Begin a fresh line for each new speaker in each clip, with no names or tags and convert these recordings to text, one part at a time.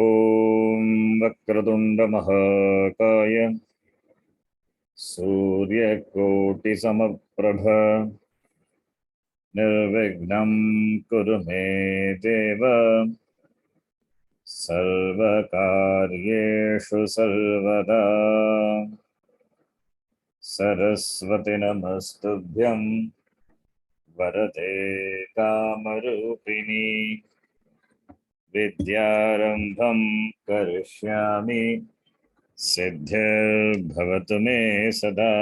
ॐ वक्रतुण्डमहाकाय सूर्यकोटिसमप्रभ निर्विघ्नं कुरु मे देव सर्वकार्येषु सर्वदा। सरस्वती नमस्तुभ्यं वरदे कामरूपिणी विद्यारम्भं करिष्यामि सिद्धिर्भवतु मे सदा।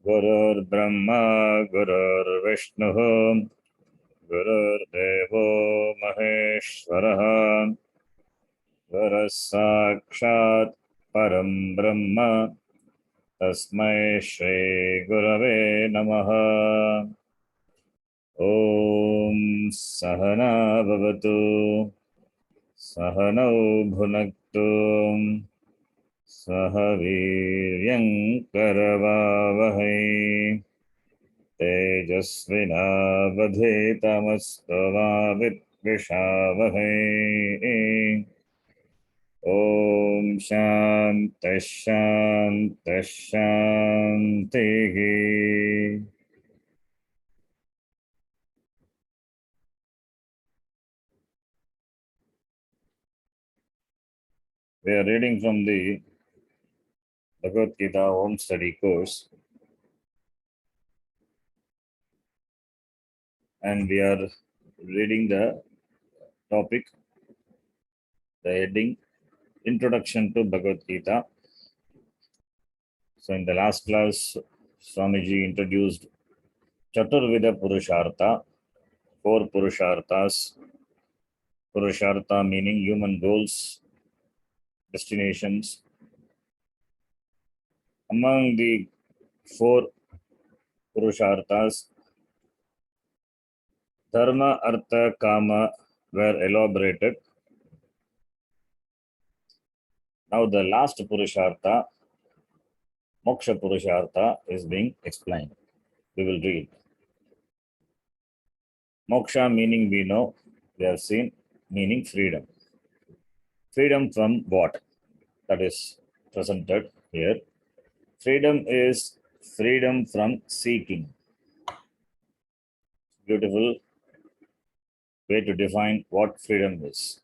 गुरुर्ब्रह्मा गुरुर्विष्णुः गुरुर्देवो महेश्वरः गुरुः साक्षात् परं ब्रह्म तस्मै श्री गुरवे नमः। ॐ सहना भवतु सहनौ भुनक्तु सह वीर्यं करवावहै तेजस्विनावधीतमस्तु मा विद्विषावहै। ॐ शान्तिः शान्तिः शान्तिः। We are reading from the Bhagavad Gita Home Study course, and we are reading the topic, the heading, Introduction to Bhagavad Gita. So in the last class, Swamiji introduced Chaturvida Purushartha, 4 Purusharthas. Purushartha meaning human goals, destinations. Among the 4 Purusharthas, Dharma, Artha, Kama were elaborated. Now the last Purushartha, Moksha Purushartha, is being explained. We will read. Moksha meaning we know, we have seen, meaning freedom. Freedom from what? That is presented here. Freedom is freedom from seeking. Beautiful way to define what freedom is.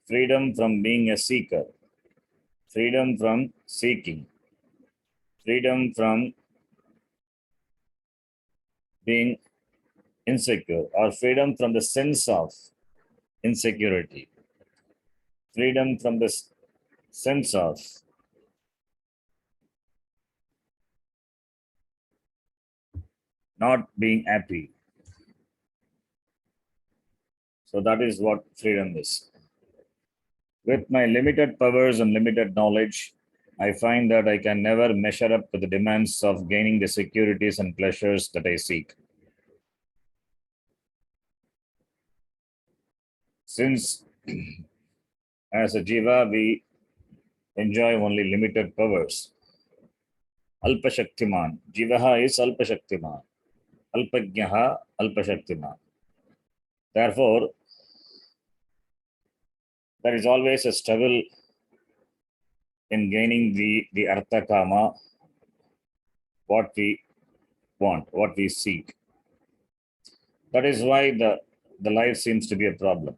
Freedom from being a seeker. Freedom from seeking. Freedom from being insecure, or freedom from the sense of insecurity. Freedom from the sense of not being happy. So that is what freedom is. With my limited powers and limited knowledge, I find that I can never measure up to the demands of gaining the securities and pleasures that I seek. Since as a jiva, we enjoy only limited powers. Alpashaktiman. Jivaha is Alpashaktiman. Alpajnaha Alpashaktiman. Therefore, there is always a struggle in gaining the Artha Kama, what we want, what we seek. That is why the life seems to be a problem.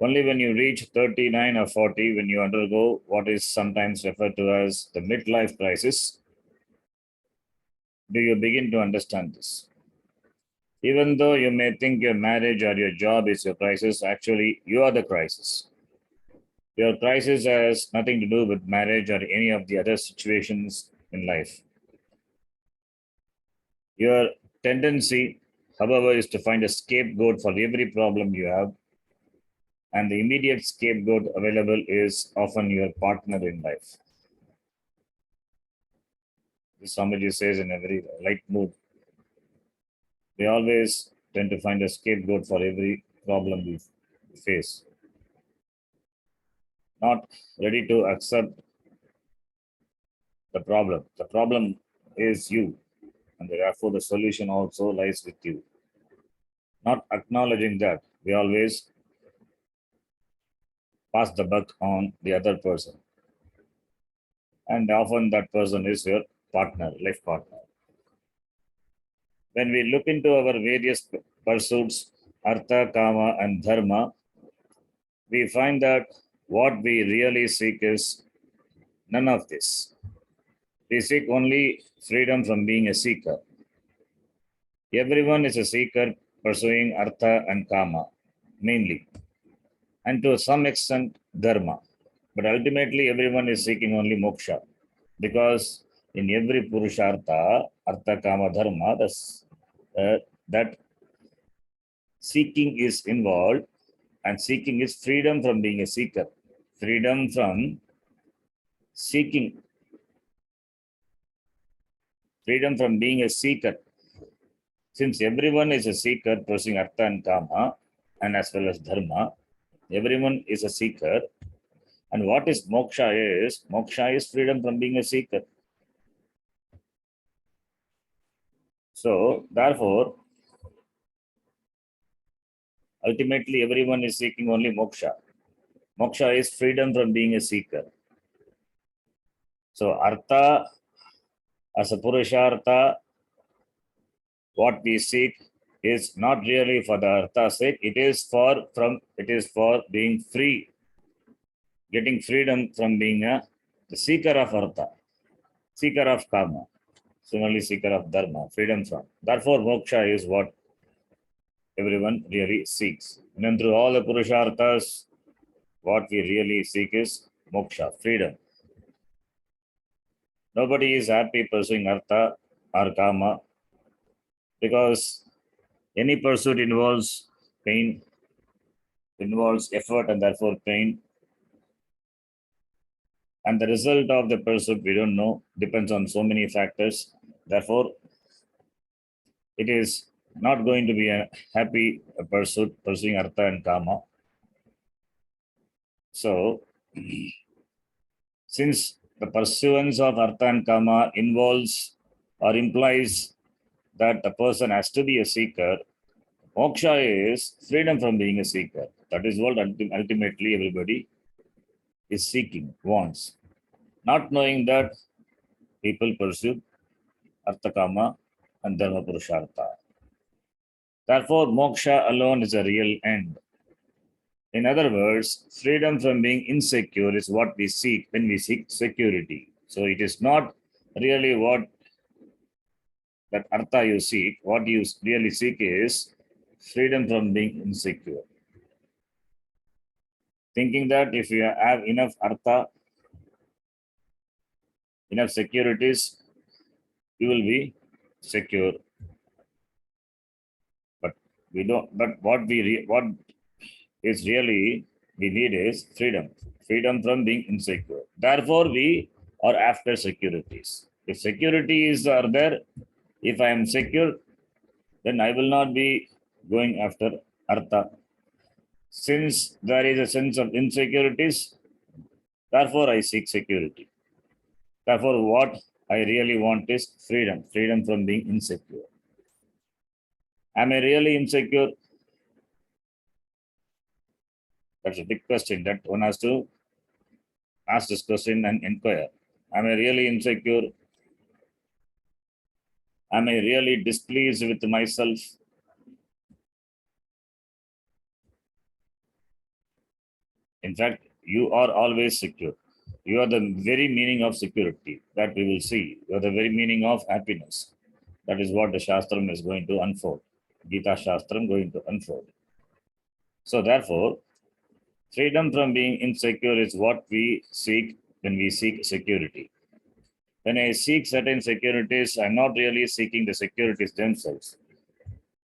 Only when you reach 39 or 40, when you undergo what is sometimes referred to as the midlife crisis, do you begin to understand this. Even though you may think your marriage or your job is your crisis, actually you are the crisis. Your crisis has nothing to do with marriage or any of the other situations in life. Your tendency, however, is to find a scapegoat for every problem you have, and the immediate scapegoat available is often your partner in life. This Swamiji says in a very light mood. We always tend to find a scapegoat for every problem we face. Not ready to accept the problem. The problem is you, and therefore the solution also lies with you. Not acknowledging that, we always pass the buck on the other person. And often that person is your partner, life partner. When we look into our various pursuits, artha, kama, and dharma, we find that what we really seek is none of this. We seek only freedom from being a seeker. Everyone is a seeker pursuing artha and kama, mainly, and to some extent, dharma. But ultimately, everyone is seeking only moksha, because in every purushartha, artha, kama, dharma, that seeking is involved, and seeking is freedom from being a seeker, freedom from seeking, freedom from being a seeker. Since everyone is a seeker pursuing artha and kama, and as well as dharma, everyone is a seeker. And what is moksha is? Moksha is freedom from being a seeker. So, therefore, ultimately everyone is seeking only moksha. Moksha is freedom from being a seeker. So, artha as a purushartha, what we seek is not really for the artha's sake. It is for being free, getting freedom from being the seeker of artha, seeker of kama, similarly seeker of dharma, freedom from. Therefore, moksha is what everyone really seeks. And then through all the purusharthas, what we really seek is moksha, freedom. Nobody is happy pursuing artha or kama, because any pursuit involves pain, involves effort, and therefore pain. And the result of the pursuit, we don't know, depends on so many factors. Therefore, it is not going to be a happy pursuit, pursuing artha and kama. So, since the pursuance of artha and kama involves or implies that the person has to be a seeker, moksha is freedom from being a seeker. That is what ultimately everybody is seeking, wants. Not knowing that people pursue artha, kama, and dharma purushartha. Therefore, moksha alone is a real end. In other words, freedom from being insecure is what we seek when we seek security. So it is not really what that artha you seek. What you really seek is freedom from being insecure. Thinking that if you have enough artha, enough securities, you will be secure. But we don't. But what is really we need is freedom. Freedom from being insecure. Therefore, we are after securities. If securities are there, if I am secure, then I will not be going after artha. Since there is a sense of insecurities, therefore I seek security. Therefore, what I really want is freedom, freedom from being insecure. Am I really insecure? That's a big question that one has to ask this question and inquire. Am I really insecure? Am I really displeased with myself? In fact, you are always secure. You are the very meaning of security that we will see. You are the very meaning of happiness. That is what the Shastram is going to unfold. Gita Shastram going to unfold. So therefore, freedom from being insecure is what we seek when we seek security. When I seek certain securities, I'm not really seeking the securities themselves.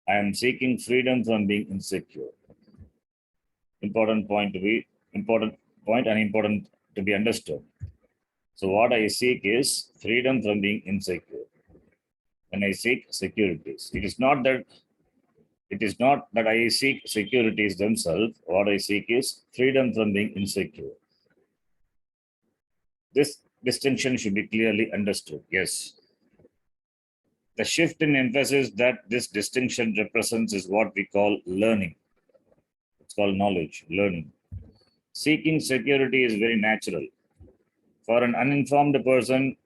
I am seeking freedom from being insecure. Important point and important to be understood. So what I seek is freedom from being insecure. When I seek securities, it is not that I seek securities themselves. What I seek is freedom from being insecure. This distinction should be clearly understood. Yes. The shift in emphasis that this distinction represents is what we call learning. It's called knowledge, learning. Seeking security is very natural. For an uninformed person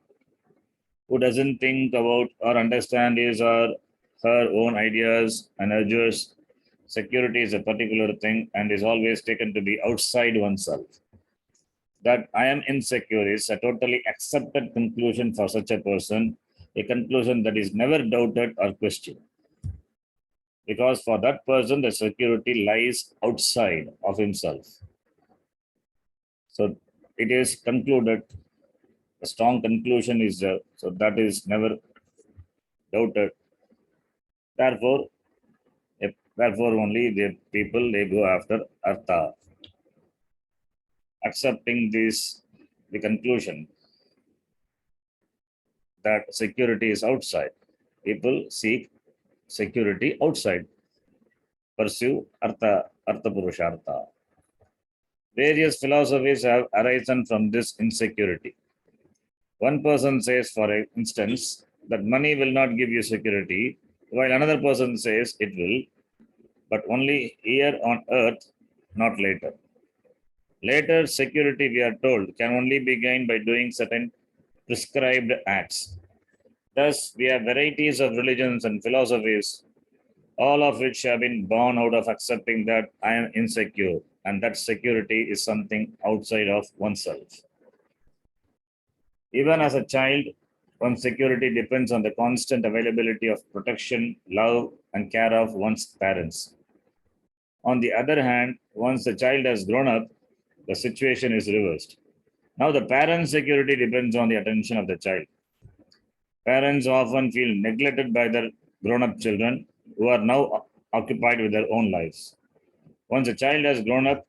who doesn't think about or understand his or her own ideas and urges, security is a particular thing and is always taken to be outside oneself. That I am insecure is a totally accepted conclusion for such a person, a conclusion that is never doubted or questioned. Because for that person, the security lies outside of himself. So it is concluded, a strong conclusion is there, so that is never doubted. Therefore, therefore only the people they go after artha. Accepting this, the conclusion that security is outside. People seek security outside, pursue artha purushartha. Various philosophies have arisen from this insecurity. One person says, for instance, that money will not give you security, while another person says it will, but only here on earth, not later. Later, security, we are told, can only be gained by doing certain prescribed acts. Thus, we have varieties of religions and philosophies, all of which have been born out of accepting that I am insecure and that security is something outside of oneself. Even as a child, one's security depends on the constant availability of protection, love, and care of one's parents. On the other hand, once the child has grown up, the situation is reversed. Now, the parent's security depends on the attention of the child. Parents often feel neglected by their grown up children who are now occupied with their own lives. Once a child has grown up,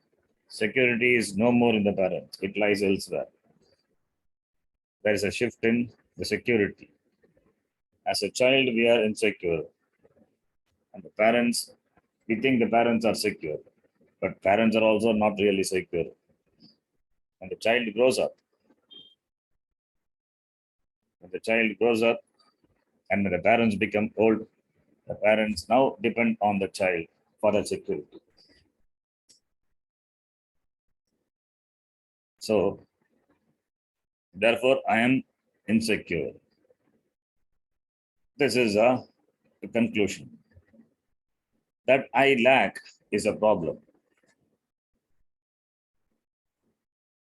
security is no more in the parent, it lies elsewhere. There is a shift in the security. As a child, we are insecure, and the parents, we think the parents are secure, but parents are also not really secure. And the child grows up. When the child grows up and when the parents become old, the parents now depend on the child for their security. So, therefore, I am insecure. This is a conclusion. That I lack is a problem.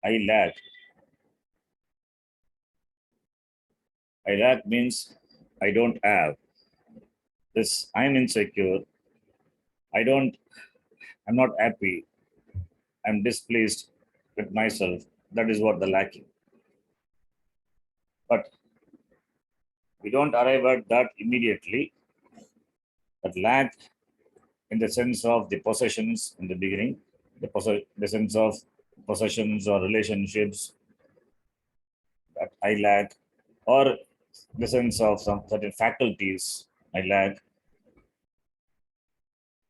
I lack. I lack means I don't have. This I'm insecure. I'm not happy. I'm displeased with myself. That is what the lacking. But we don't arrive at that immediately. That lack in the sense of the possessions in the beginning, the sense of possessions or relationships that I lack, or the sense of some certain faculties I lack.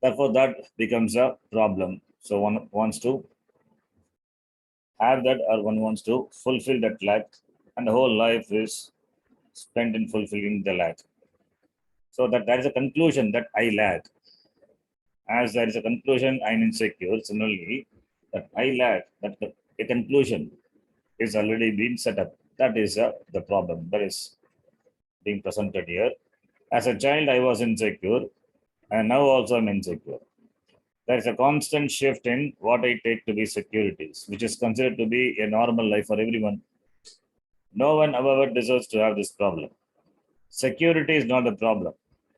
Therefore, that becomes a problem. So one wants to have that, or one wants to fulfill that lack, and the whole life is spent in fulfilling the lack. So that there is a conclusion that I lack. As there is a conclusion, I'm insecure. Similarly, that I lack, that a conclusion is already been set up. That is the problem that is being presented here. As a child, I was insecure, and now also I'm insecure. There is a constant shift in what I take to be securities, which is considered to be a normal life for everyone. No one, however, deserves to have this problem. Security is not the problem.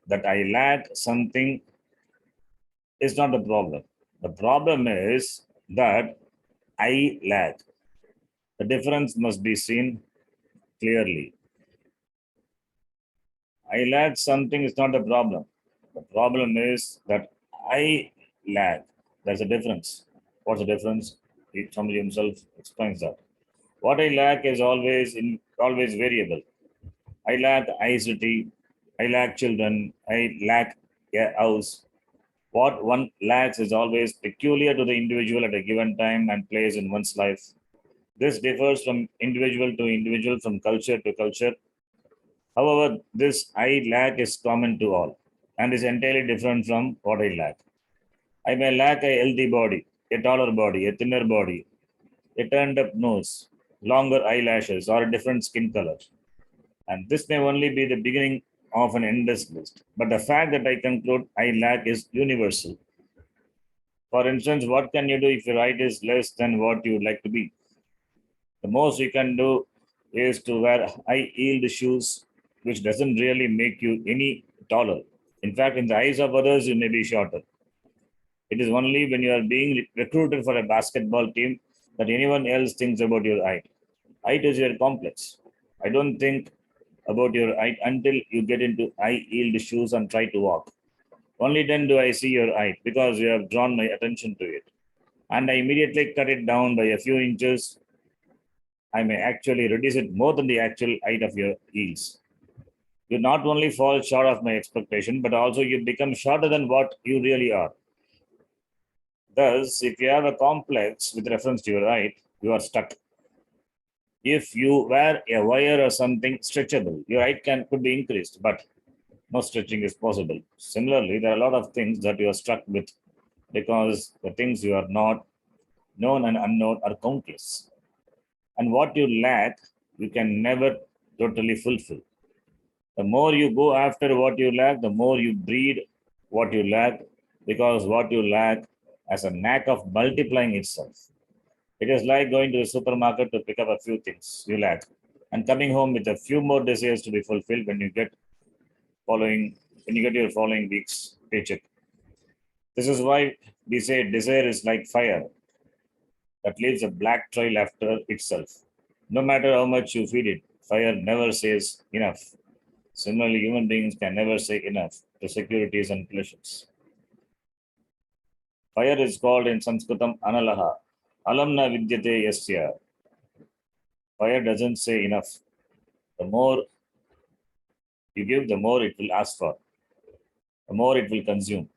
That I lack something is not the problem. The problem is that I lack. The difference must be seen clearly. I lack something is not the problem. The problem is that I lack. There's a difference. What's the difference? Somebody himself explains that. What I lack is always variable. I lack ICT. I lack children. I lack a house. What one lacks is always peculiar to the individual at a given time and place in one's life. This differs from individual to individual, from culture to culture. However, this I lack is common to all and is entirely different from what I lack. I may lack a healthy body, a taller body, a thinner body, a turned up nose, longer eyelashes, or a different skin color. And this may only be the beginning of an endless list. But the fact that I conclude I lack is universal. For instance, what can you do if your height is less than what you would like to be? The most you can do is to wear high-heeled shoes, which doesn't really make you any taller. In fact, in the eyes of others, you may be shorter. It is only when you are being recruited for a basketball team that anyone else thinks about your height. Height is your complex. I don't think about your height until you get into high-heeled shoes and try to walk. Only then do I see your height because you have drawn my attention to it. And I immediately cut it down by a few inches. I may actually reduce it more than the actual height of your heels. You not only fall short of my expectation, but also you become shorter than what you really are. Thus, if you have a complex with reference to your height, you are stuck. If you wear a wire or something stretchable, your height could be increased, but no stretching is possible. Similarly, there are a lot of things that you are stuck with because the things you are not known and unknown are countless. And what you lack, you can never totally fulfill. The more you go after what you lack, the more you breed what you lack, because what you lack has a knack of multiplying itself. It is like going to the supermarket to pick up a few things you lack and coming home with a few more desires to be fulfilled when you get your following week's paycheck. This is why we say desire is like fire that leaves a black trail after itself. No matter how much you feed it, fire never says enough. Similarly, human beings can never say enough to securities and pleasures. Fire is called in Sanskritam analaha. Alamna vidyate yasya. Fire doesn't say enough. The more you give, the more it will ask for, the more it will consume.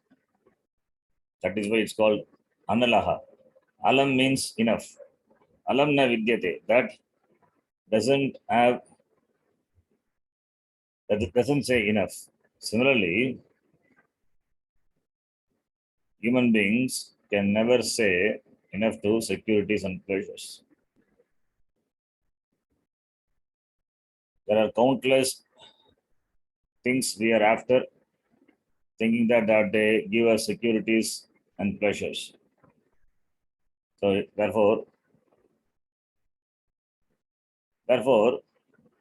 That is why it's called analaha. Alam means enough. Alamna vidyate. Doesn't have that doesn't say enough. Similarly, human beings can never say enough to securities and pleasures. There are countless things we are after, thinking that they give us securities and pleasures. So therefore,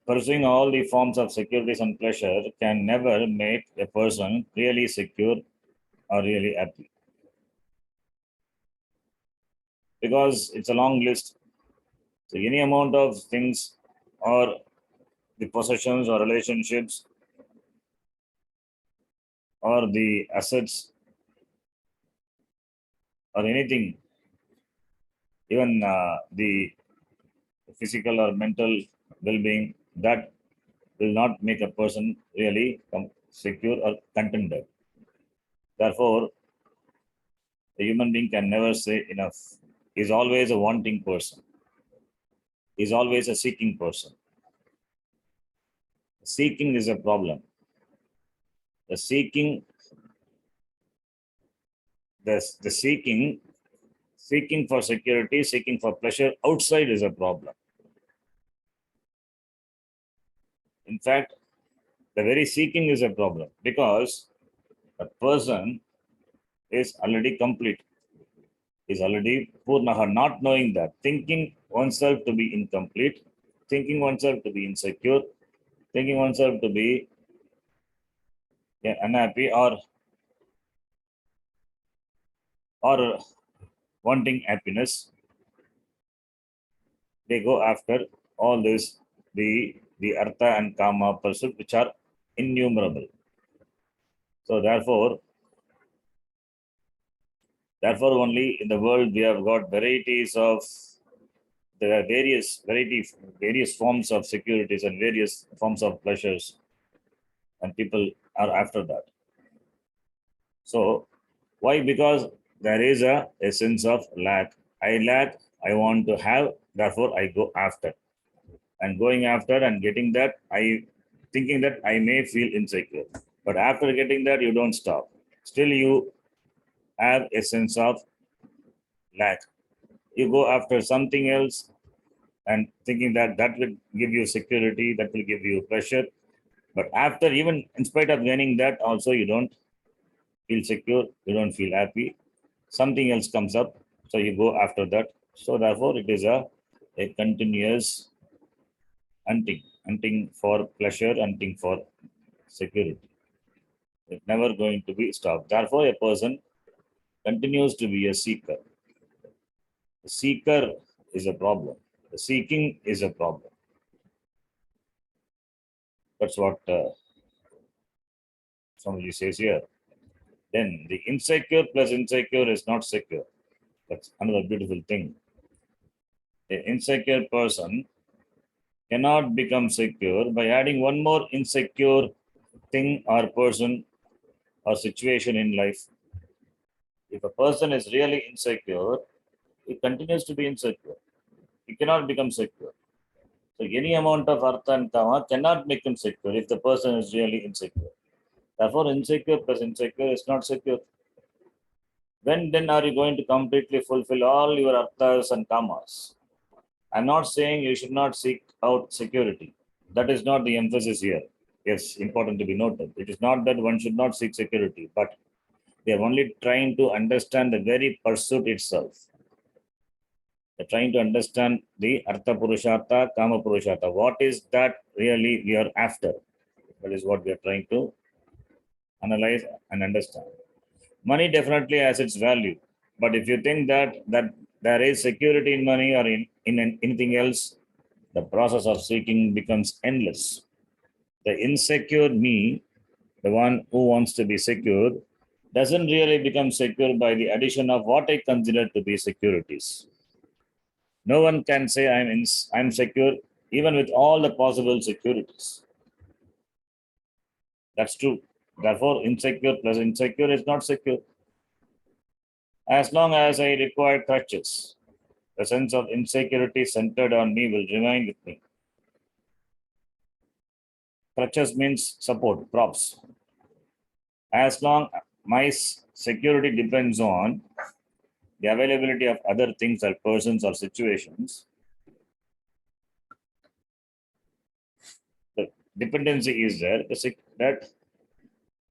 pursuing all the forms of securities and pleasure can never make a person really secure or really happy. Because it's a long list. So any amount of things or the possessions or relationships or the assets or anything, even the physical or mental well-being, that will not make a person really secure or contented. Therefore, a human being can never say enough. He's always a wanting person. He's always a seeking person. Seeking is a problem. The seeking, the seeking for security, seeking for pleasure outside is a problem. In fact, the very seeking is a problem because the person is already complete, is already purnaha, not knowing that, thinking oneself to be incomplete, thinking oneself to be insecure, thinking oneself to be unhappy or wanting happiness. They go after all this, the artha and kama pursuit, which are innumerable. So therefore only in the world we have got varieties of, there are various forms of securities and various forms of pleasures, and people are after that. So why? Because there is a sense of lack. I lack, I want to have, therefore I go after. And going after and getting that, I thinking that I may feel insecure. But after getting that, you don't stop. Still you have a sense of lack. You go after something else and thinking that that will give you security, that will give you pleasure. But after, even in spite of gaining that, also you don't feel secure, you don't feel happy. Something else comes up, so you go after that. So therefore, it is a continuous hunting for pleasure, hunting for security. It's never going to be stopped. Therefore, a person continues to be a seeker. The seeker is a problem. The seeking is a problem. That's what somebody says here. Then the insecure plus insecure is not secure. That's another beautiful thing. The insecure person cannot become secure by adding one more insecure thing or person or situation in life. If a person is really insecure, he continues to be insecure. He cannot become secure. So any amount of artha and kama cannot make him secure if the person is really insecure. Therefore, insecure plus insecure is not secure. When then are you going to completely fulfill all your arthas and kamas? I'm not saying you should not seek out security. That is not the emphasis here. Yes, important to be noted. It is not that one should not seek security, but they are only trying to understand the very pursuit itself. They're trying to understand the Artha Purushartha, Kama Purushartha. What is that really we are after? That is what we are trying to analyze and understand. Money definitely has its value, but if you think that there is security in money or in anything else, the process of seeking becomes endless. The insecure me, the one who wants to be secure, doesn't really become secure by the addition of what I consider to be securities. No one can say I'm secure even with all the possible securities. That's true. Therefore, insecure plus insecure is not secure. As long as I require crutches, the sense of insecurity centered on me will remain with me. Crutches means support, props. As long my security depends on the availability of other things or persons or situations, the dependency is there, that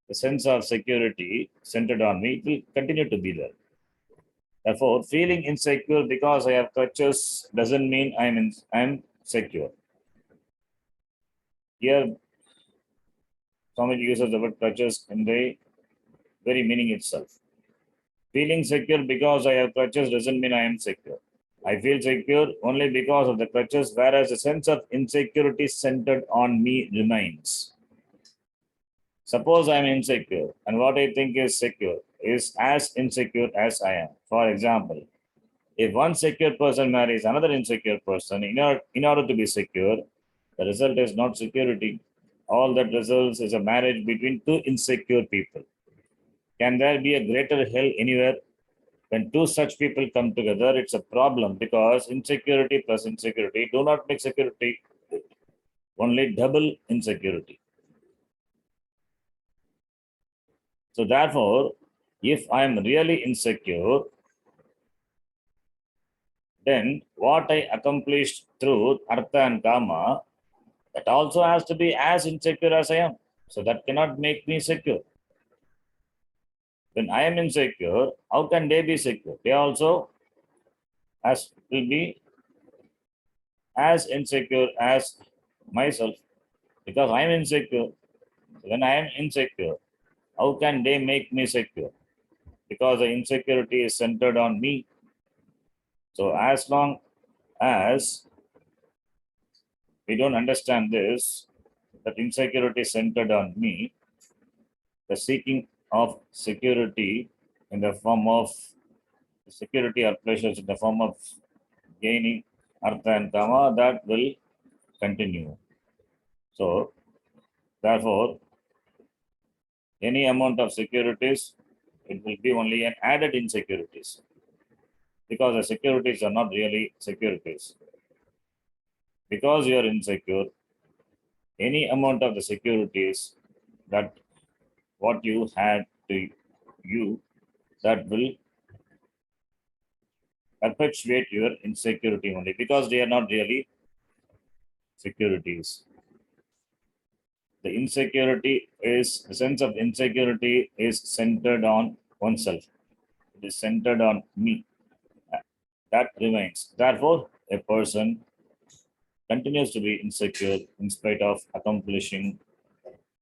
the sense of security centered on me will continue to be there. Therefore, feeling insecure because I have crutches doesn't mean I'm secure. Here, somebody uses the word crutches in the very meaning itself. Feeling secure because I have crutches doesn't mean I am secure. I feel secure only because of the crutches, whereas the sense of insecurity centered on me remains. Suppose I am insecure, and what I think is secure is as insecure as I am. For example, if one secure person marries another insecure person, in order to be secure, the result is not security. All that results is a marriage between two insecure people. Can there be a greater hell anywhere? When two such people come together, it's a problem because insecurity plus insecurity do not make security, only double insecurity. So therefore, if I am really insecure, then what I accomplished through Artha and Kama, that also has to be as insecure as I am. So that cannot make me secure. When I am insecure, how can they be secure? They also will be as insecure as myself because I am insecure. When I am insecure, how can they make me secure? Because the insecurity is centered on me. So as long as we don't understand this, that insecurity is centered on me, the seeking of security in the form of security or pleasures in the form of gaining artha and kama, that will continue. So, therefore, any amount of securities, it will be only an added insecurities because the securities are not really securities. Because you are insecure, any amount of the securities that what you had to you, that will perpetuate your insecurity only, because they are not really securities. The sense of insecurity is centered on oneself. It is centered on me. That remains. Therefore, a person continues to be insecure in spite of accomplishing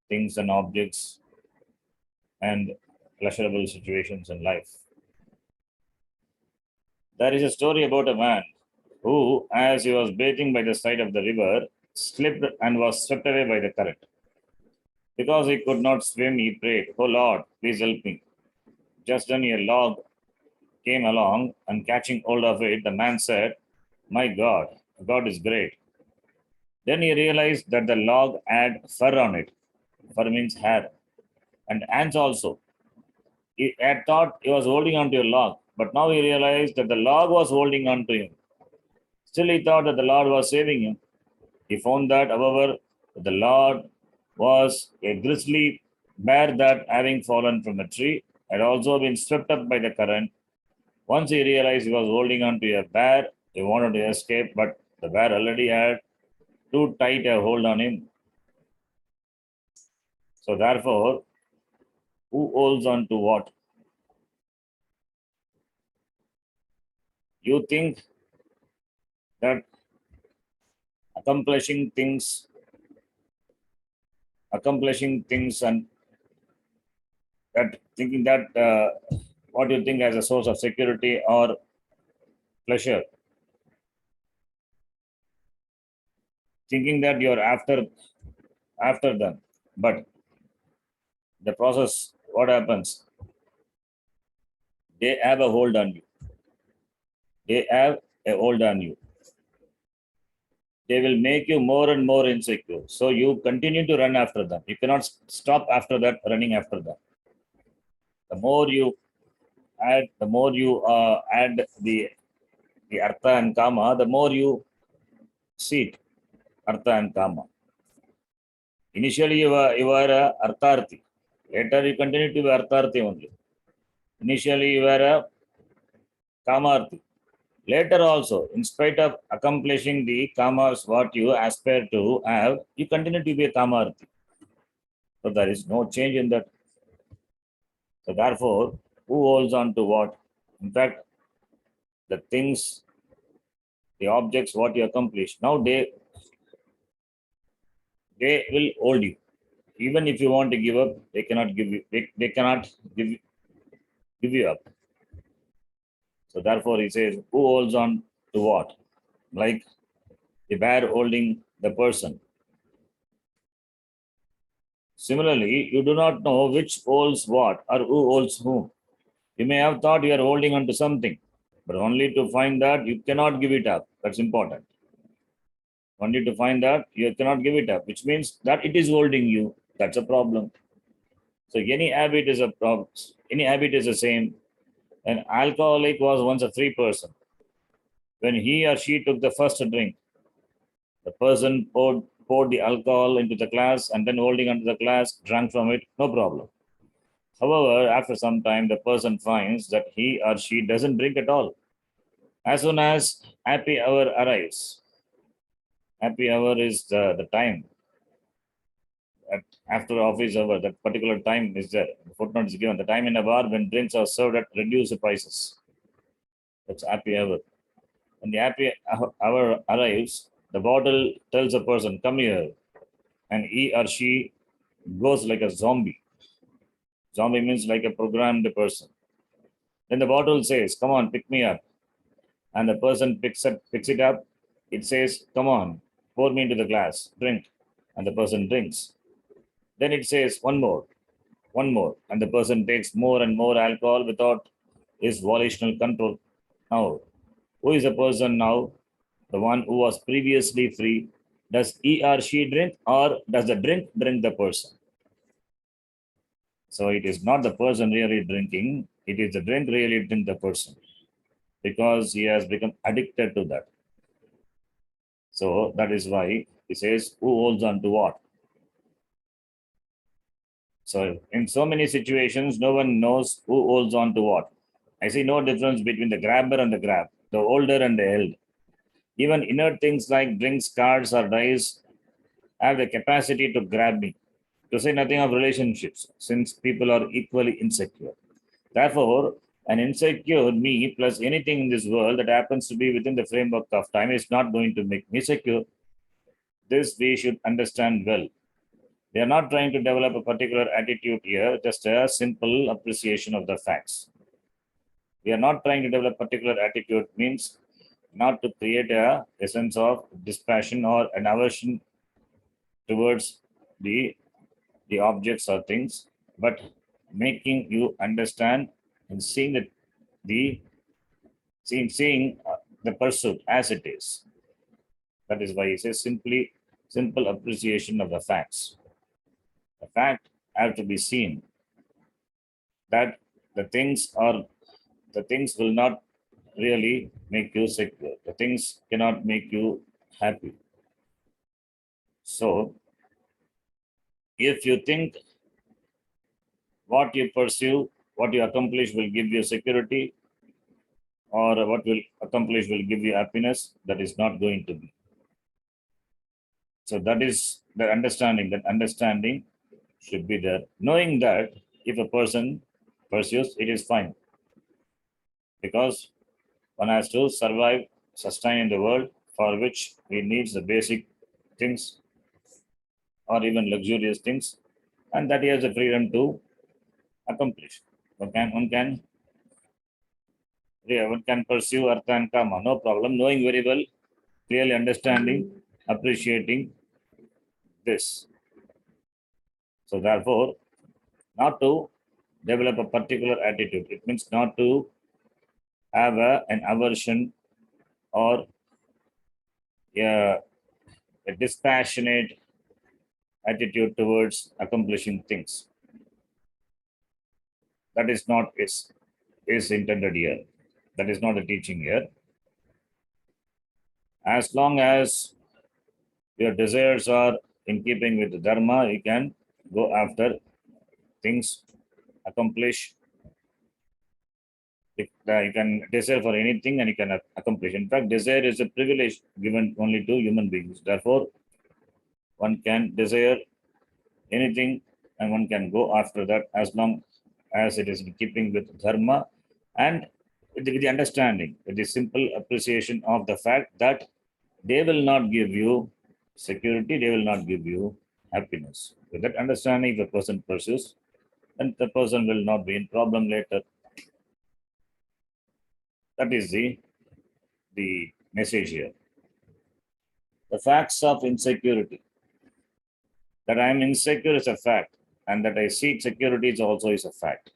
things and objects and pleasurable situations in life. There is a story about a man who, as he was bathing by the side of the river, slipped and was swept away by the current. Because he could not swim, he prayed, "Oh Lord, please help me." Just then a log came along, and catching hold of it, the man said, "My God, God is great." Then he realized that the log had fur on it. Fur means hair, and ants also. He had thought he was holding on to a log, but now he realized that the log was holding on to him. Still, he thought that the Lord was saving him. He found that, however, the Lord was a grizzly bear that, having fallen from a tree, had also been swept up by the current. Once he realized he was holding on to a bear, he wanted to escape, but the bear already had too tight a hold on him. So, therefore, who holds on to what? You think that accomplishing things, and that thinking that what you think as a source of security or pleasure, thinking that you're after them, but the process, what happens? They have a hold on you. They have a hold on you. They will make you more and more insecure. So you continue to run after them. You cannot stop after that, running after them. The more you add, add the artha and kama, the more you seek artha and kama. Initially, you were a artharthi. Later, you continue to be artharthi only. Initially, you were a kamarthi. Later also, in spite of accomplishing the kamas what you aspire to have, you continue to be a kamarthi. So there is no change in that. So therefore, who holds on to what? In fact, the things, the objects, what you accomplish, now they will hold you. Even if you want to give up, they cannot give you. They cannot give you up. So therefore, he says, who holds on to what? Like the bear holding the person. Similarly, you do not know which holds what or who holds whom. You may have thought you are holding on to something, but only to find that you cannot give it up. That's important. Only to find that you cannot give it up, which means that it is holding you. That's a problem. So any habit is a problem. Any habit is the same. An alcoholic was once a free person. When he or she took the first drink, the person poured the alcohol into the glass and then holding onto the glass, drank from it, no problem. However, after some time, the person finds that he or she doesn't drink at all. As soon as happy hour arrives, happy hour is the time. After office hour, that particular time is there. The footnote is given. The time in a bar when drinks are served at reduced prices. That's happy hour. When the happy hour arrives, the bottle tells a person, "Come here," and he or she goes like a zombie. Zombie means like a programmed person. Then the bottle says, "Come on, pick me up," and the person picks it up. It says, "Come on, pour me into the glass, drink," and the person drinks. Then it says, one more, and the person takes more and more alcohol without his volitional control. Now, who is the person now? The one who was previously free. Does he or she drink, or does the drink the person? So it is not the person really drinking, it is the drink really drink the person, because he has become addicted to that. So that is why he says, who holds on to what? So in so many situations, no one knows who holds on to what. I see no difference between the grabber and the grab. the older and the eld. Even inert things like drinks, cards, or dice have the capacity to grab me, to say nothing of relationships, since people are equally insecure. Therefore, an insecure me plus anything in this world that happens to be within the framework of time is not going to make me secure. This we should understand well. We are not trying to develop a particular attitude here, just a simple appreciation of the facts. We are not trying to develop particular attitude means not to create a sense of dispassion or an aversion towards the objects or things, but making you understand and seeing the the pursuit as it is. That is why he says simple appreciation of the facts. The fact have to be seen that the things are the things will not really make you secure. The things cannot make you happy. So if you think what you pursue, what you accomplish will give you security, or what will accomplish will give you happiness, that is not going to be. So that is the understanding. That understanding should be there. Knowing that if a person pursues, it is fine. Because one has to survive, sustain in the world, for which he needs the basic things or even luxurious things, and that he has the freedom to accomplish. One can pursue artha and kama, no problem, knowing very well, clearly understanding, appreciating this. So therefore, not to develop a particular attitude. It means not to have an aversion or a dispassionate attitude towards accomplishing things. That is not is intended here. That is not the teaching here. As long as your desires are in keeping with the dharma, you can go after things, accomplish. You can desire for anything and you can accomplish. In fact, desire is a privilege given only to human beings. Therefore, one can desire anything and one can go after that as long as it is in keeping with dharma and with the understanding, with the simple appreciation of the fact that they will not give you security, they will not give you happiness. With that understanding, if a person pursues, then the person will not be in problem later. That is the message here. The facts of insecurity. That I am insecure is a fact, and that I seek security is also is a fact.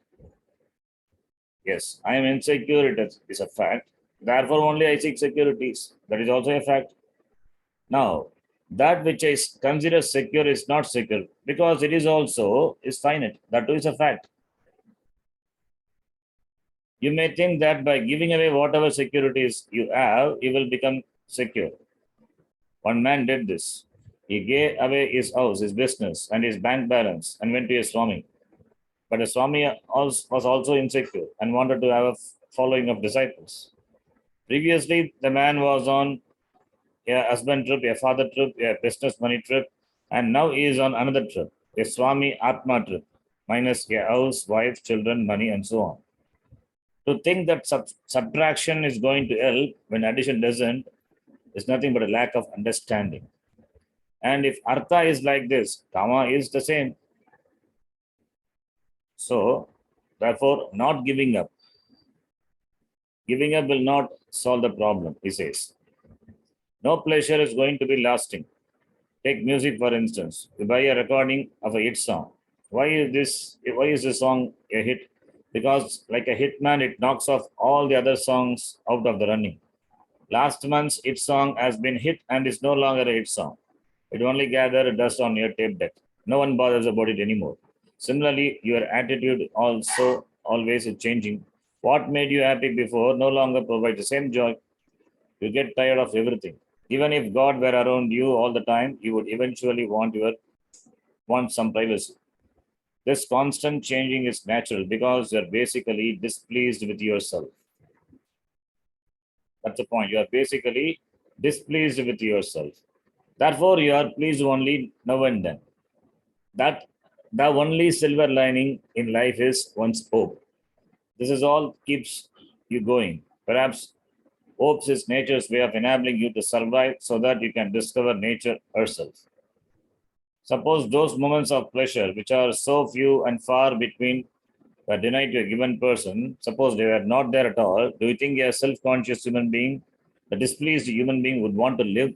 Yes, I am insecure, it is a fact. Therefore, only I seek securities. That is also a fact. Now, that which I consider secure is not secure because it is also is finite. That too is a fact. You may think that by giving away whatever securities you have, you will become secure. One man did this. He gave away his house, his business, and his bank balance and went to a Swami. But a Swami was also insecure and wanted to have a following of disciples. Previously, the man was on a husband trip, a father trip, a business money trip, and now he is on another trip, a Swami Atma trip, minus a house, wife, children, money, and so on. To think that subtraction is going to help when addition doesn't is nothing but a lack of understanding. And if artha is like this, kama is the same. So, therefore, not giving up. Giving up will not solve the problem, he says. No pleasure is going to be lasting. Take music, for instance. You buy a recording of a hit song. Why is this song a hit? Because like a hitman, it knocks off all the other songs out of the running. Last month's hit song has been hit and is no longer a hit song. It only gathers dust on your tape deck. No one bothers about it anymore. Similarly, your attitude also always is changing. What made you happy before no longer provides the same joy. You get tired of everything. Even if God were around you all the time, you would eventually want some privacy. This constant changing is natural because you're basically displeased with yourself. That's the point. You are basically displeased with yourself. Therefore, you are pleased only now and then. That the only silver lining in life is one's hope. This is all keeps you going. Perhaps hope is nature's way of enabling you to survive so that you can discover nature herself. Suppose those moments of pleasure, which are so few and far between, were denied to a given person, suppose they were not there at all, do you think a self conscious human being, a displeased human being, would want to live?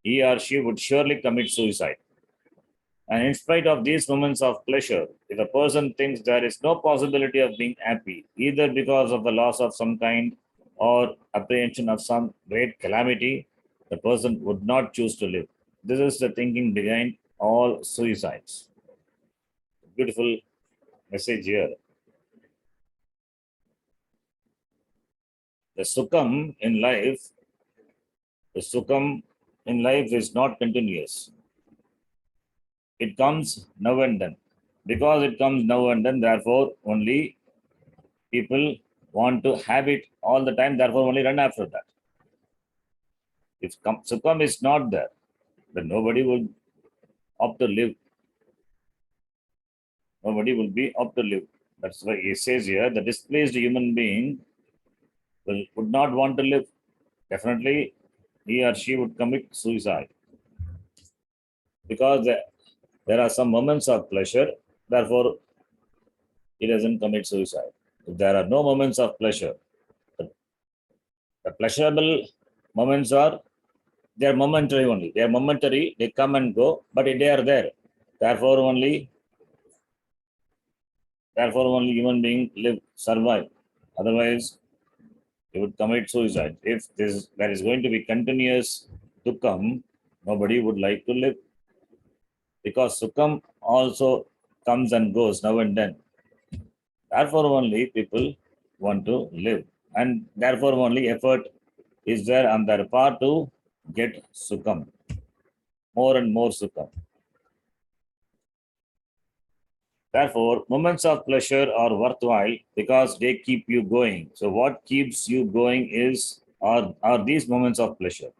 He or she would surely commit suicide. And in spite of these moments of pleasure, if a person thinks there is no possibility of being happy, either because of the loss of some kind or apprehension of some great calamity, the person would not choose to live. This is the thinking behind all suicides. Beautiful message here. The sukham in life, the sukham in life is not continuous. It comes now and then. Because it comes now and then, therefore, only people want to have it all the time, therefore, only run after that. If sukham is not there, then nobody will opt to live. Nobody will be opt to live. That's why he says here the displeased human being would not want to live. Definitely, he or she would commit suicide. Because there are some moments of pleasure, therefore, he doesn't commit suicide. If there are no moments of pleasure, the pleasurable moments are they are momentary only. They are momentary, they come and go, but they are there. Therefore only human being live, survive. Otherwise, he would commit suicide. If there is going to be continuous dukkam, nobody would like to live. Because sukham also comes and goes now and then. Therefore only people want to live. And therefore only effort is there on their part to get sukham. More and more sukham. Therefore, moments of pleasure are worthwhile because they keep you going. So, what keeps you going are these moments of pleasure.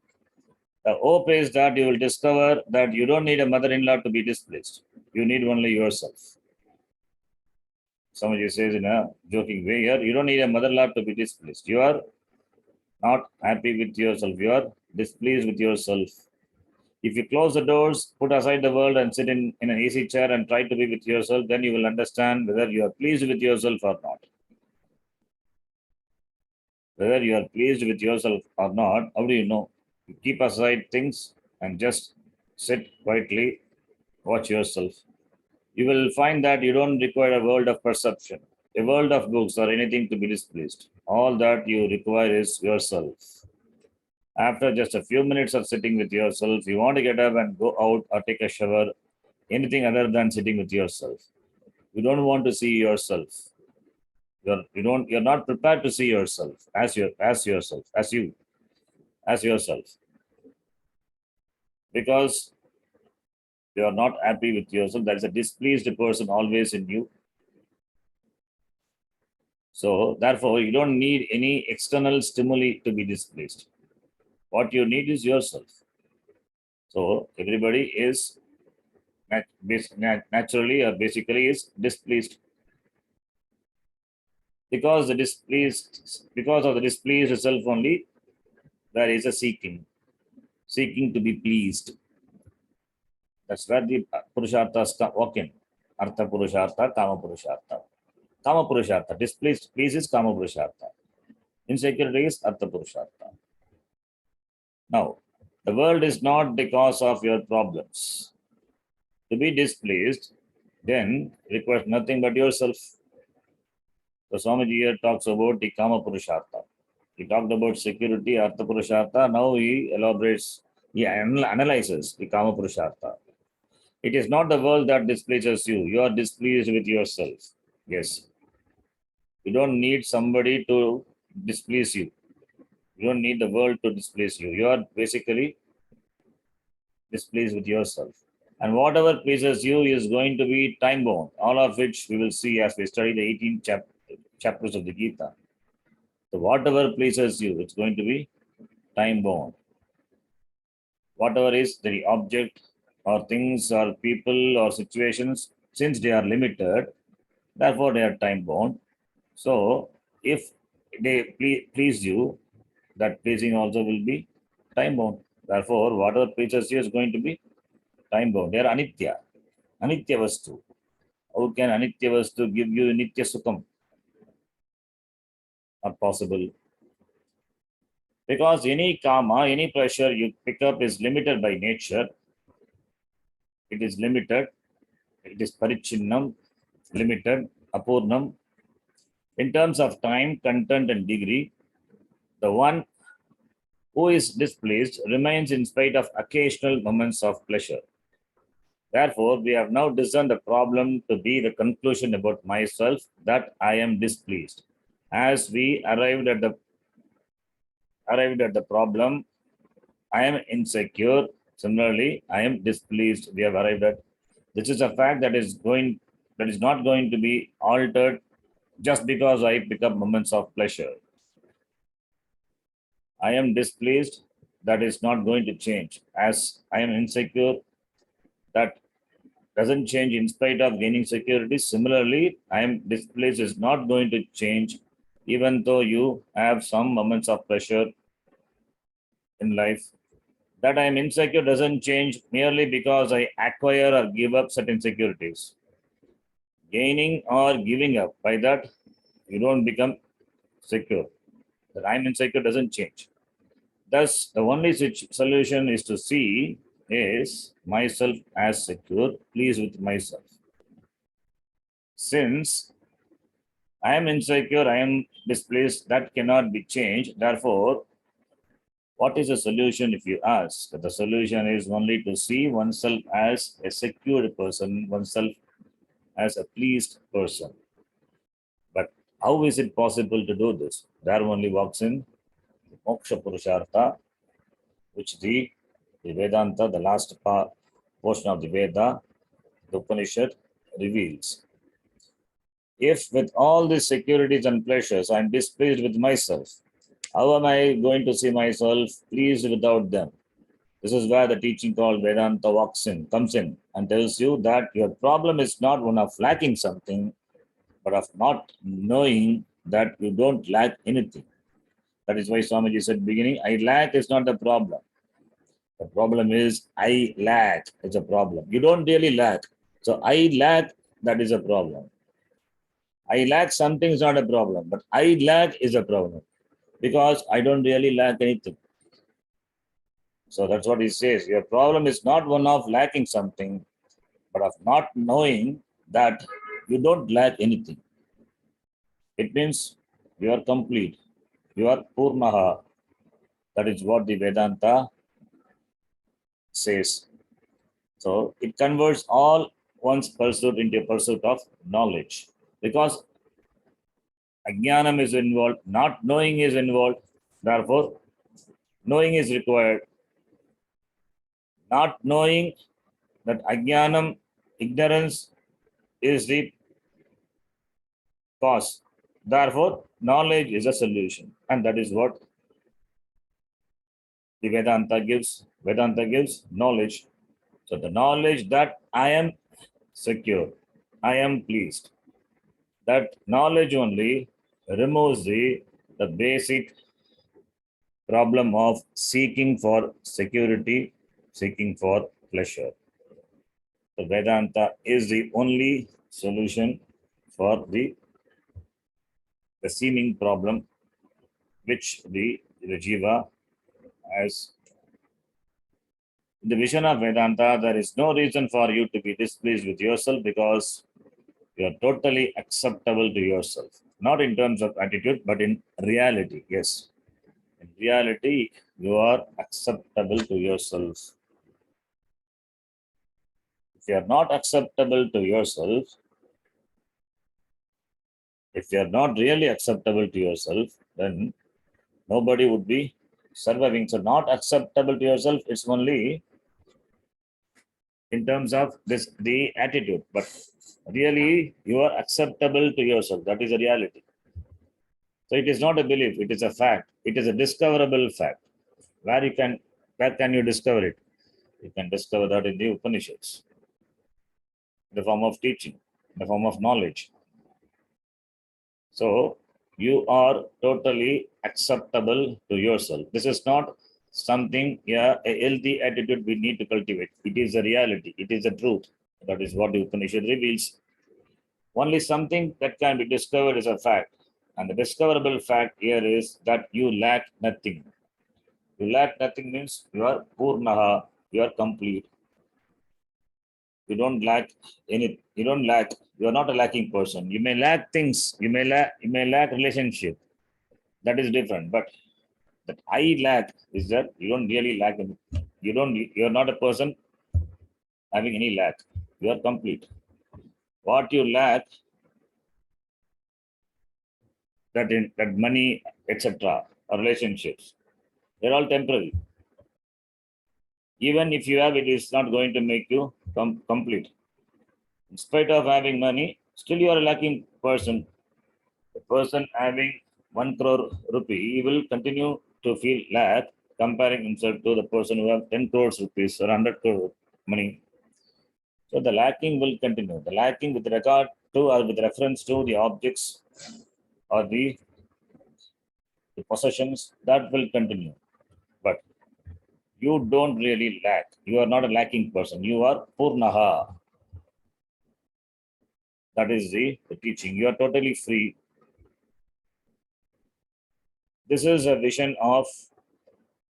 The hope is that you will discover that you don't need a mother-in-law to be displeased. You need only yourself. Somebody says in a joking way here, you don't need a mother-in-law to be displeased. You are not happy with yourself. You are displeased with yourself. If you close the doors, put aside the world and sit in an easy chair and try to be with yourself, then you will understand whether you are pleased with yourself or not. Whether you are pleased with yourself or not, how do you know? You keep aside things and just sit quietly, watch yourself. You will find that you don't require a world of perception, a world of books or anything to be displeased. All that you require is yourself. After just a few minutes of sitting with yourself, you want to get up and go out or take a shower, anything other than sitting with yourself. You don't want to see yourself. You're not prepared to see yourself as yourself. Because you are not happy with yourself. There is a displeased person always in you. So therefore, you don't need any external stimuli to be displeased. What you need is yourself. So everybody is naturally or basically is displeased. Because of the displeased self only, there is a seeking to be pleased. That's where the Purusharthas walk in. Artha Purushartha, Kama Purushartha. Kama Purushartha, displeased, please is Kama Purushartha. Insecurity is Artha Purushartha. Now, the world is not the cause of your problems. To be displeased, then requires nothing but yourself. So Swamiji here talks about the Kama Purushartha. He talked about security, Artha Purushartha. Now he elaborates, he analyzes the Kama Purushartha. It is not the world that displeases you. You are displeased with yourself. Yes. You don't need somebody to displease you. You don't need the world to displease you. You are basically displeased with yourself. And whatever pleases you is going to be time bound, all of which we will see as we study the 18 chapters of the Gita. So whatever pleases you, it's going to be time bound. Whatever is the object or things or people or situations, since they are limited, therefore they are time bound. So if they please you, that pleasing also will be time bound. Therefore, whatever pleases you is going to be time bound. They are anitya. Anitya vastu. How can anitya vastu give you nitya sukham? Not possible. Because any karma, any pressure you pick up is limited by nature. It is limited. It is parichinnam, limited, apurnam. In terms of time, content, and degree, the one who is displeased remains in spite of occasional moments of pleasure. Therefore, we have now discerned the problem to be the conclusion about myself that I am displeased. As we arrived at the problem, I am insecure. Similarly, I am displeased. We have arrived at this is a fact that is not going to be altered just because I pick up moments of pleasure. I am displeased. That is not going to change. As I am insecure, that doesn't change in spite of gaining security. Similarly, I am displeased is not going to change even though you have some moments of pleasure in life. That I am insecure doesn't change merely because I acquire or give up certain securities. Gaining or giving up, by that, you don't become secure. That I am insecure doesn't change. Thus, the only solution is to see is myself as secure, pleased with myself. Since I am insecure, I am displeased, that cannot be changed. Therefore, what is the solution if you ask? The solution is only to see oneself as a secured person, oneself as a pleased person. But how is it possible to do this? There only walks in Moksha Purushartha, which the Vedanta, the last portion of the Veda, the Upanishad reveals. If with all these securities and pleasures I am displeased with myself, how am I going to see myself pleased without them? This is where the teaching called Vedanta comes in and tells you that your problem is not one of lacking something, but of not knowing that you don't lack anything. That is why Swamiji said beginning, I lack is not the problem. The problem is I lack is a problem. You don't really lack. So I lack, that is a problem. I lack something is not a problem, but I lack is a problem because I don't really lack anything. So that's what he says. Your problem is not one of lacking something, but of not knowing that you don't lack anything. It means you are complete. You are Purnaha. That is what the Vedanta says. So it converts all one's pursuit into a pursuit of knowledge. Because Ajnanam is involved, not knowing is involved. Therefore, knowing is required. Not knowing that Ajnanam, ignorance, is the cause. Therefore, knowledge is a solution. And that is what the Vedanta gives. Vedanta gives knowledge. So the knowledge that I am secure, I am pleased. That knowledge only removes the basic problem of seeking for security, seeking for pleasure. The Vedanta is the only solution for the seeming problem which the Jiva has. In the vision of Vedanta, there is no reason for you to be displeased with yourself because you are totally acceptable to yourself. Not in terms of attitude, but in reality. Yes. In reality, you are acceptable to yourself. If you are not acceptable to yourself, if you are not really acceptable to yourself, then nobody would be surviving. So, not acceptable to yourself, it's only in terms of this the attitude, but really you are acceptable to yourself. That is the reality. So it is not a belief, it is a fact. It is a discoverable fact. Where can you discover it? You can discover that in the Upanishads, in the form of teaching, in the form of knowledge. So you are totally acceptable to yourself. This is not something, yeah, a healthy attitude we need to cultivate. It is a reality. It is a truth. That is what the Upanishad reveals. Only something that can be discovered is a fact. And the discoverable fact here is that you lack nothing. You lack nothing means you are purnaha, you are complete. You don't lack any, you don't lack, you are not a lacking person. You may lack things, you may lack relationship. That is different. But that I lack is that you don't really lack anything. You're not a person having any lack. You are complete. What you lack, that money, etc., or relationships, they're all temporary. Even if you have, it is not going to make you complete. In spite of having money, still you are a lacking person. The person having 1 crore rupee, he will continue to feel lack comparing himself to the person who have 10 crores rupees or 100 crore money. So the lacking will continue. The lacking with regard to or with reference to the objects or the possessions, that will continue. But you don't really lack. You are not a lacking person. You are purnaha. That is the teaching. You are totally free. This is a vision of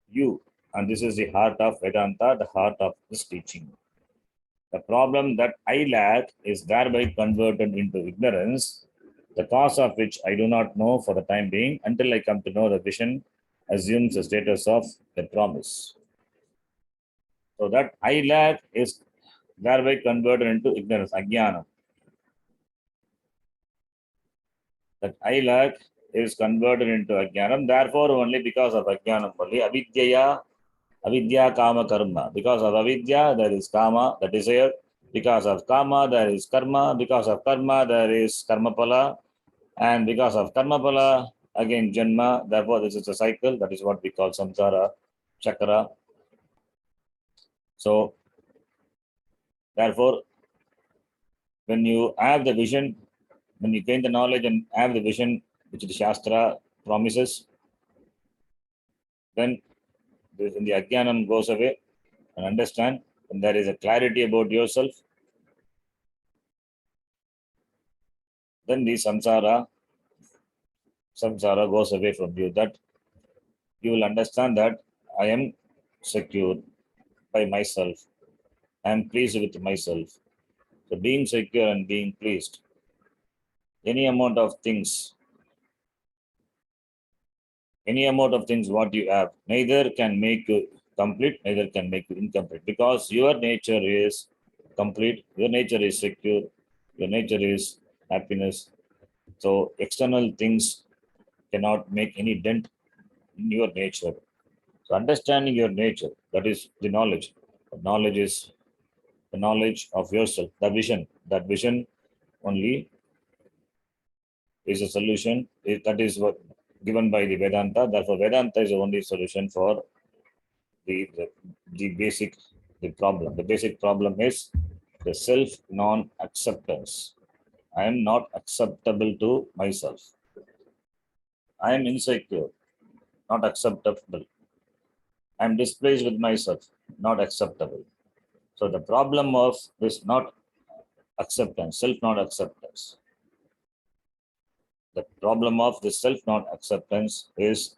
you. And this is the heart of Vedanta, the heart of this teaching. The problem that I lack is thereby converted into ignorance, the cause of which I do not know for the time being until I come to know the vision assumes the status of the promise. So that I lack is thereby converted into ignorance, ajnana. That I lack is converted into ajnanam. Therefore, only because of ajnanam, only avidya kama karma. Because of avidya, there is kama, the desire. Because of kama, there is karma. Because of karma, there is karma pala. And because of karma pala, again janma. Therefore, this is a cycle. That is what we call samsara chakra. So, therefore, when you have the vision, when you gain the knowledge and have the vision which the Shastra promises, then when the ajnanam goes away and understand, when there is a clarity about yourself, then the samsara goes away from you. That you will understand that I am secure by myself. I am pleased with myself. So being secure and being pleased, any amount of things what you have, neither can make you complete, neither can make you incomplete, because your nature is complete, your nature is secure, your nature is happiness. So external things cannot make any dent in your nature. So understanding your nature, that is the knowledge. The knowledge is the knowledge of yourself, the vision. That vision only is a solution. That is what given by the Vedanta. Therefore, Vedanta is the only solution for the basic problem. The basic problem is the self non-acceptance. I am not acceptable to myself. I am insecure, not acceptable. I am displeased with myself, not acceptable. So the problem of this not acceptance, self not acceptance. The problem of this self not acceptance is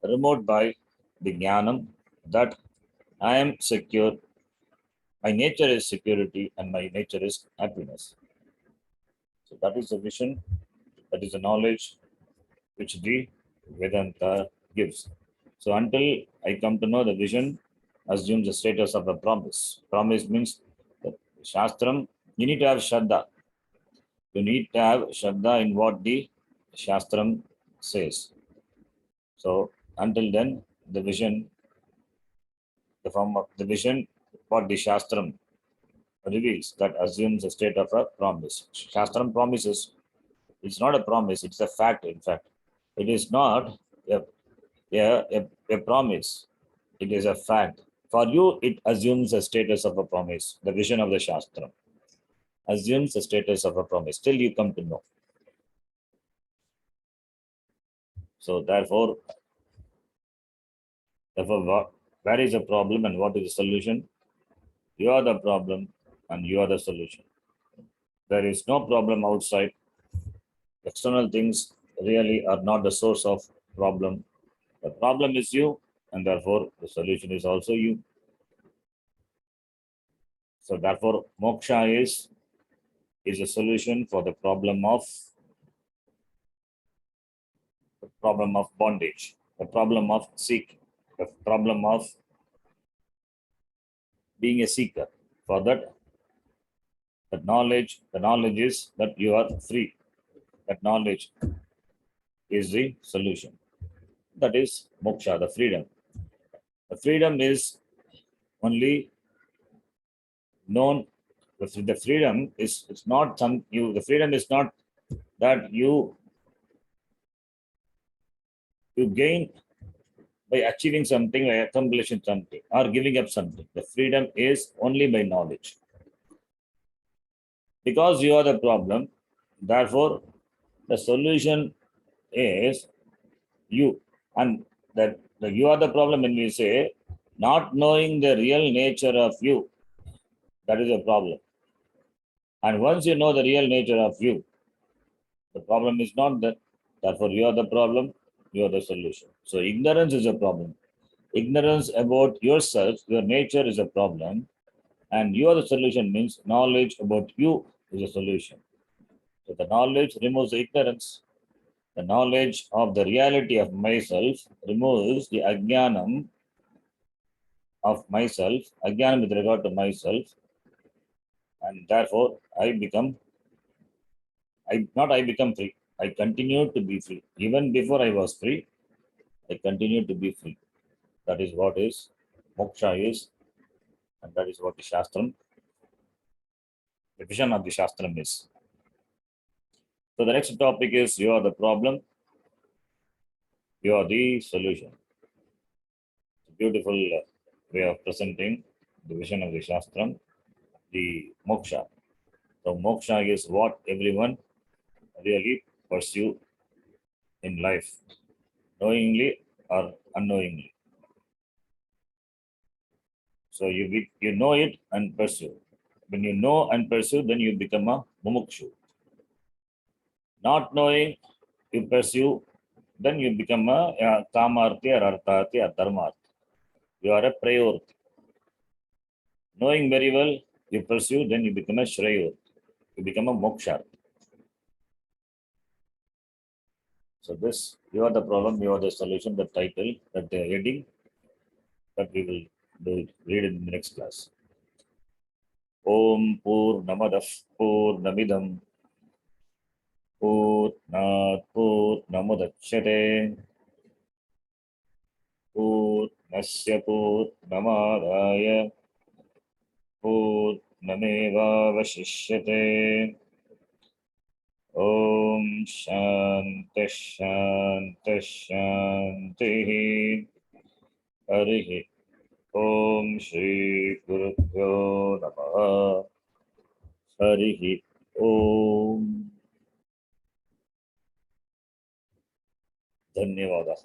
removed by the jnanam that I am secure. My nature is security and my nature is happiness. So that is the vision, that is the knowledge which the Vedanta gives. So until I come to know the vision, assumes the status of a promise. Promise means that Shastram, you need to have Shraddha. You need to have Shraddha in what the Shastram says. So until then, the vision, the form of the vision, what the Shastram reveals, that assumes a state of a promise. Shastram promises It's not a promise, it's a fact, in fact. It is not a promise. It is a fact. For you, it assumes a status of a promise. The vision of the Shastra assumes the status of a promise. Till you come to know. So therefore, where is the problem and what is the solution? You are the problem and you are the solution. There is no problem outside. External things really are not the source of problem. The problem is you, and therefore the solution is also you. So therefore, moksha is a solution for the problem of bondage, the problem of seeking, the problem of being a seeker. For that, the knowledge is that you are free. That knowledge is the solution. That is moksha, the freedom. The freedom is only known. The freedom is it's not some you. The freedom is not that you gain by achieving something, by accomplishing something, or giving up something. The freedom is only by knowledge. Because you are the problem, therefore, the solution is you. And that you are the problem when we say not knowing the real nature of you, that is a problem. And once you know the real nature of you, the problem is not that. Therefore, you are the problem, you are the solution. So, ignorance is a problem. Ignorance about yourself, your nature is a problem, and you are the solution means knowledge about you is a solution. So, the knowledge removes the ignorance. The knowledge of the reality of myself removes the ajnanam of myself, ajnanam with regard to myself, and therefore I become free. I continue to be free. Even before I was free, I continue to be free. That is what is moksha is, and that is what the Shastram, the vision of the Shastram is. So the next topic is you are the problem, you are the solution. Beautiful way of presenting the vision of the Shastram, the moksha. So moksha is what everyone really pursue in life, knowingly or unknowingly. So you know it and pursue. When you know and pursue, then you become a mumukshu. Not knowing, you pursue, then you become a kamarthi or arthati or dharmarthi. You are a prayorthi. Knowing very well, you pursue, then you become a shrayorthi. You become a moksharthi. So this, you are the problem, you are the solution, the title, that the heading, that we will read in the next class. Om Purnamadah Purnamidam Purnat Purnamudachyate Purnasya Purnamadaya Purnamevavashishyate. Om Shanti Shanti Shanti. Harihi Om Shri Gurubhyo Namaha. Harihi Om. धन्यवादः.